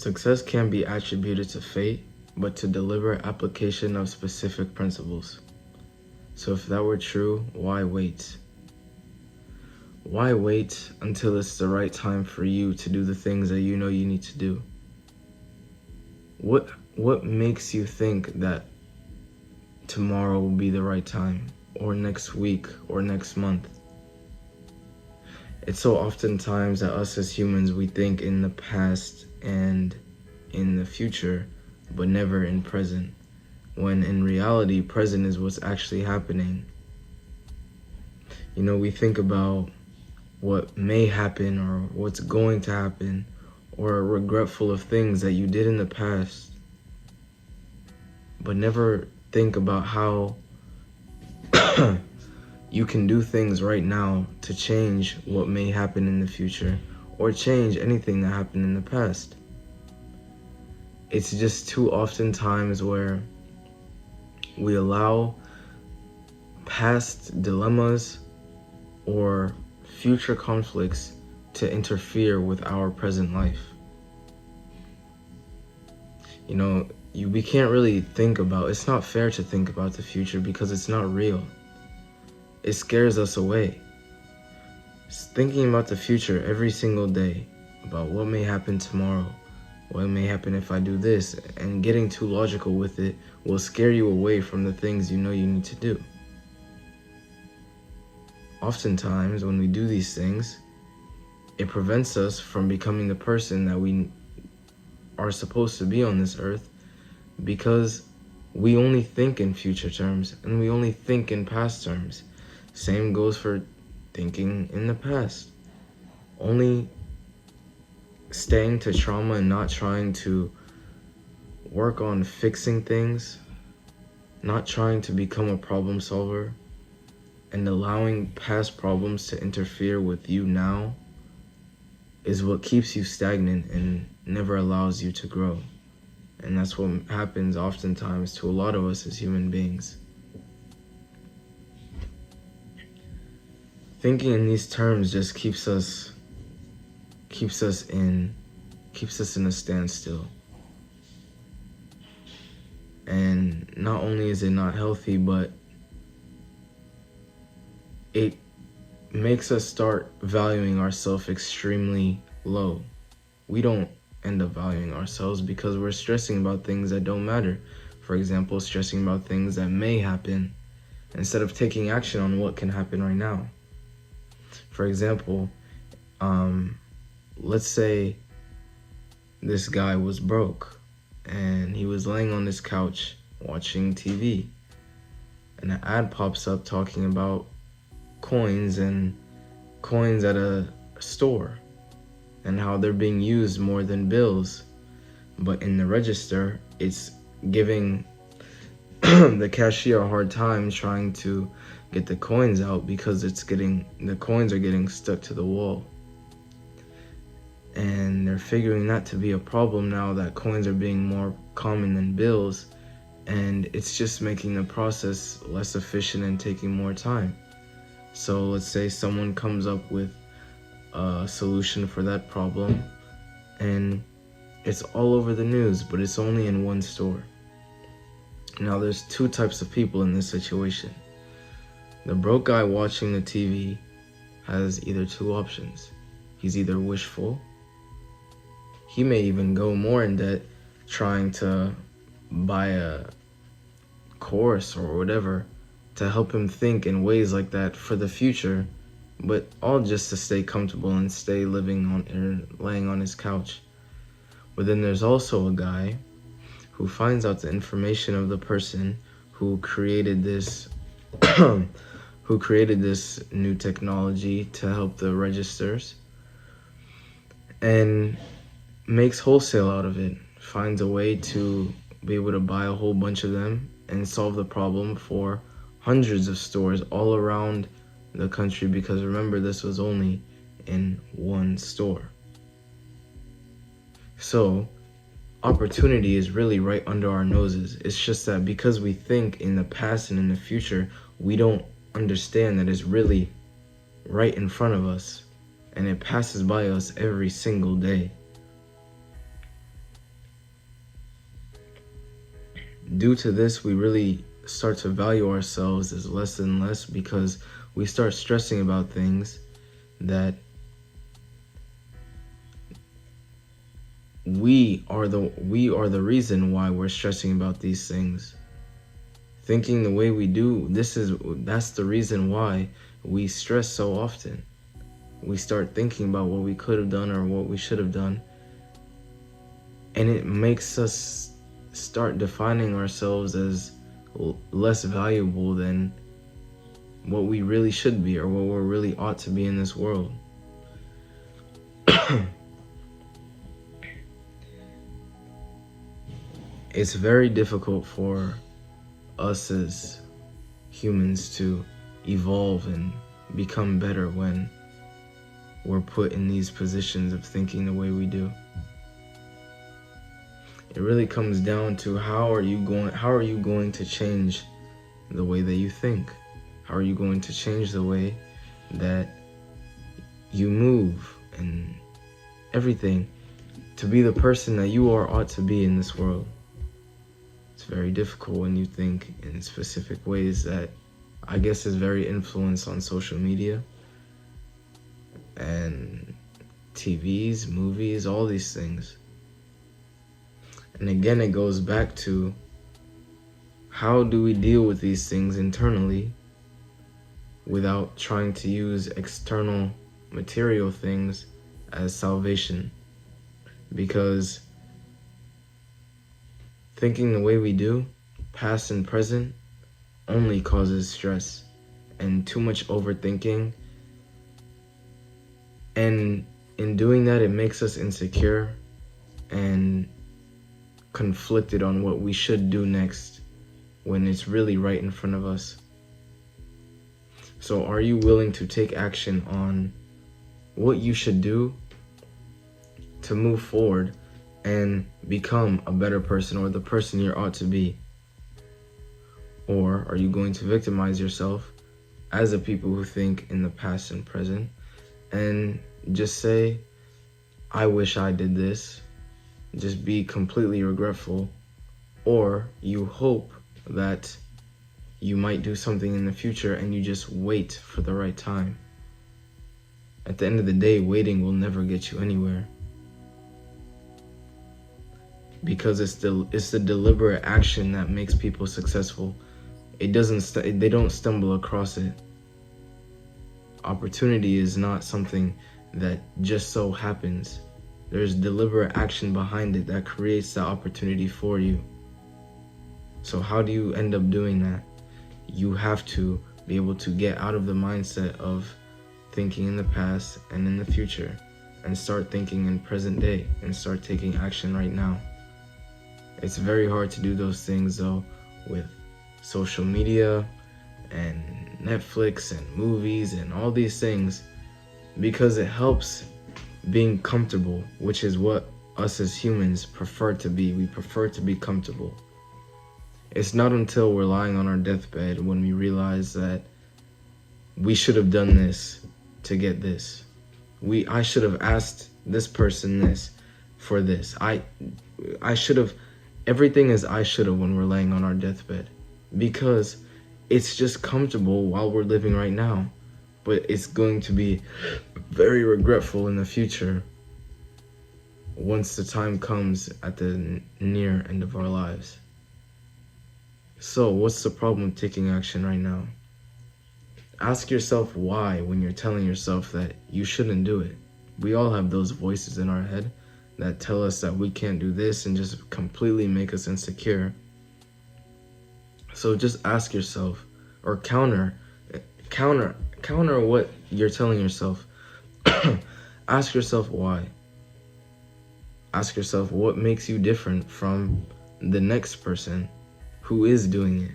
Success can be attributed to fate, but to deliberate application of specific principles. So if that were true, why wait? Why wait until it's the right time for you to do the things that you know you need to do? What makes you think that tomorrow will be the right time, or next week, or next month? It's so oftentimes that us as humans, we think in the past and in the future, but never in present, when in reality, present is what's actually happening. You know, we think about what may happen or what's going to happen, or are regretful of things that you did in the past, but never think about how you can do things right now to change what may happen in the future, or change anything that happened in the past. It's just too often times where we allow past dilemmas or future conflicts to interfere with our present life. You know, we can't really think about, it's not fair to think about the future because it's not real. It scares us away. Thinking about the future every single day, about what may happen tomorrow, what may happen if I do this, and getting too logical with it will scare you away from the things you know you need to do. Oftentimes, when we do these things, it prevents us from becoming the person that we are supposed to be on this earth, because we only think in future terms and we only think in past terms. Same goes for thinking in the past. Only staying to trauma and not trying to work on fixing things, not trying to become a problem solver, and allowing past problems to interfere with you now is what keeps you stagnant and never allows you to grow. And that's what happens oftentimes to a lot of us as human beings. Thinking in these terms just keeps us in a standstill. And not only is it not healthy, but it makes us start valuing ourselves extremely low. We don't end up valuing ourselves because we're stressing about things that don't matter. For example, stressing about things that may happen instead of taking action on what can happen right now. For example, let's say this guy was broke and he was laying on his couch watching TV, and an ad pops up talking about coins at a store and how they're being used more than bills. But in the register, it's giving the cashier a hard time trying to get the coins out because the coins are getting stuck to the wall. And they're figuring that to be a problem now that coins are being more common than bills, and it's just making the process less efficient and taking more time. So let's say someone comes up with a solution for that problem, and it's all over the news, but it's only in one store. Now there's two types of people in this situation. The broke guy watching the TV has either two options. He's either wishful. He may even go more in debt trying to buy a course or whatever to help him think in ways like that for the future, but all just to stay comfortable and stay laying on his couch. But then there's also a guy who finds out the information of the person who created this new technology to help the registers, and makes wholesale out of it, finds a way to be able to buy a whole bunch of them and solve the problem for hundreds of stores all around the country, because remember, this was only in one store. So opportunity is really right under our noses. It's just that because we think in the past and in the future, we don't understand that it's really right in front of us, and it passes by us every single day. due to this, we really start to value ourselves as less and less because we start stressing about things that we are the reason why we're stressing about these things. Thinking the way we do, that's the reason why we stress so often. We start thinking about what we could have done or what we should have done, and it makes us start defining ourselves as less valuable than what we really should be or what we really ought to be in this world. It's very difficult for us as humans to evolve and become better when we're put in these positions of thinking the way we do. It really comes down to how are you going to change the way that you think? How are you going to change the way that you move and everything to be the person that you ought to be in this world? It's very difficult when you think in specific ways that I guess is very influenced on social media and TVs, movies, all these things. And again, it goes back to how do we deal with these things internally without trying to use external material things as salvation? Because thinking the way we do, past and present, only causes stress and too much overthinking. And in doing that, it makes us insecure and conflicted on what we should do next when it's really right in front of us. So are you willing to take action on what you should do to move forward and become a better person or the person you ought to be? Or are you going to victimize yourself as the people who think in the past and present and just say, I wish I did this, just be completely regretful? Or you hope that you might do something in the future and you just wait for the right time? At the end of the day, waiting will never get you anywhere, because it's the deliberate action that makes people successful. They don't stumble across it. Opportunity is not something that just so happens. There's deliberate action behind it that creates that opportunity for you. So how do you end up doing that? You have to be able to get out of the mindset of thinking in the past and in the future and start thinking in present day and start taking action right now. It's very hard to do those things though with social media and Netflix and movies and all these things, because it helps being comfortable, which is what us as humans prefer to be. We prefer to be comfortable. It's not until we're lying on our deathbed when we realize that we should have done this to get this. I should have asked this person this for this. I should have. Everything is I should have when we're laying on our deathbed, because it's just comfortable while we're living right now, but it's going to be very regretful in the future once the time comes at the near end of our lives. So what's the problem with taking action right now? Ask yourself why when you're telling yourself that you shouldn't do it. We all have those voices in our head that tell us that we can't do this and just completely make us insecure. So just ask yourself, or counter what you're telling yourself. Ask yourself why. Ask yourself what makes you different from the next person who is doing it.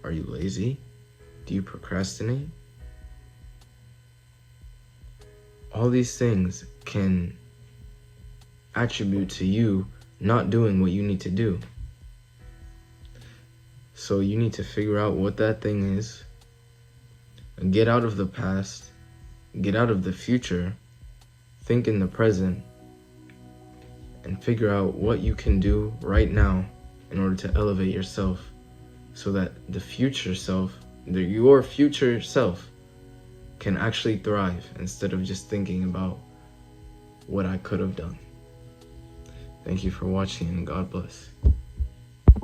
Are you lazy? Do you procrastinate? All these things can attribute to you not doing what you need to do. So you need to figure out what that thing is, and get out of the past, get out of the future, think in the present, and figure out what you can do right now in order to elevate yourself so that the future self, your future self, can actually thrive instead of just thinking about what I could have done. Thank you for watching, and God bless.